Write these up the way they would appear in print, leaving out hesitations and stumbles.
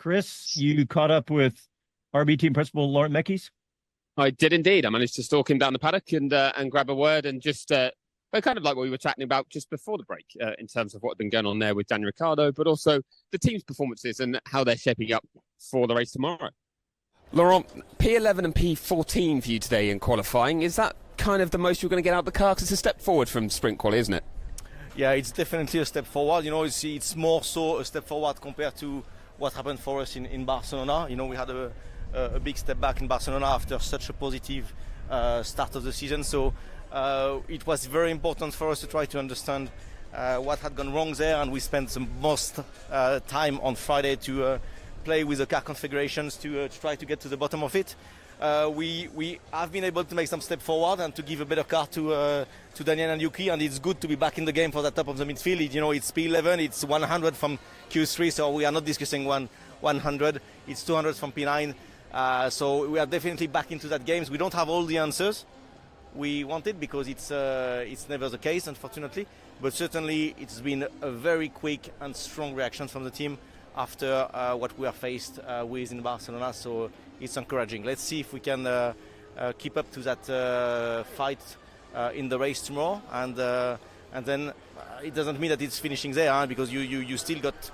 Chris, you caught up with RB team principal Laurent Mekies? I did indeed. I managed to stalk him down the paddock and grab a word and just kind of like what we were chatting about just before the break in terms of what had been going on there with Daniel Ricciardo, but also the team's performances and how they're shaping up for the race tomorrow. Laurent, P11 and P14 for you today in qualifying. Is that kind of the most you're going to get out of the car? Because it's a step forward from sprint quali, isn't it? Yeah, it's definitely a step forward. You know, it's more so a step forward compared to what happened for us in Barcelona. You know, we had a big step back in Barcelona after such a positive start of the season. So it was very important for us to try to understand what had gone wrong there, and we spent the most time on Friday to play with the car configurations to try to get to the bottom of it. We have been able to make some step forward and to give a better car to Daniel and Yuki, and it's good to be back in the game for the top of the midfield. You know, it's P11, it's 100 from Q3, so we are not discussing 100. It's 200 from P9. So we are definitely back into that game. We don't have all the answers we wanted because it's never the case, unfortunately. But certainly it's been a very quick and strong reaction from the team after what we are faced with in Barcelona. So it's encouraging. Let's see if we can keep up to that fight in the race tomorrow, and then it doesn't mean that it's finishing there, because you still got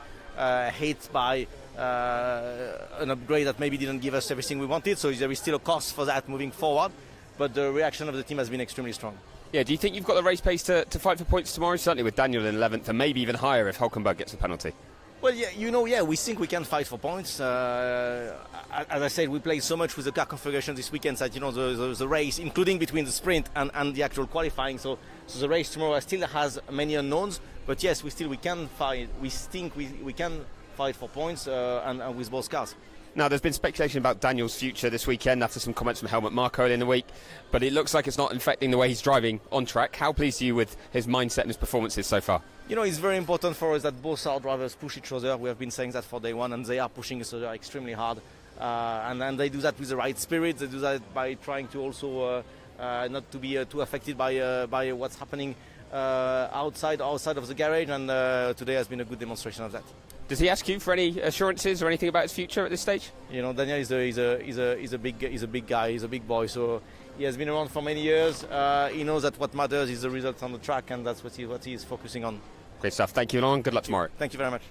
hit by an upgrade that maybe didn't give us everything we wanted. So there is still a cost for that moving forward. But the reaction of the team has been extremely strong. Yeah, do you think you've got the race pace to fight for points tomorrow? Certainly with Daniel in 11th and maybe even higher if Hulkenberg gets a penalty. Well, yeah, we think we can fight for points. As I said, we played so much with the car configuration this weekend that, the race, including between the sprint and the actual qualifying. So the race tomorrow still has many unknowns. But yes, we can fight. We think we can fight for points and with both cars. Now, there's been speculation about Daniel's future this weekend after some comments from Helmut Marko in the week, but it looks like it's not affecting the way he's driving on track. How pleased are you with his mindset and his performances so far? You know, it's very important for us that both our drivers push each other. We have been saying that for day one, and they are pushing each other extremely hard. And they do that with the right spirit. They do that by trying to also not to be too affected by what's happening outside of the garage, and today has been a good demonstration of that. Does he ask you for any assurances or anything about his future at this stage? You know, Daniel is a big guy. He's a big boy. So he has been around for many years. He knows that what matters is the results on the track, and that's what he is focusing on. Great stuff. Thank you, Laurent. Good luck tomorrow. Thank you very much.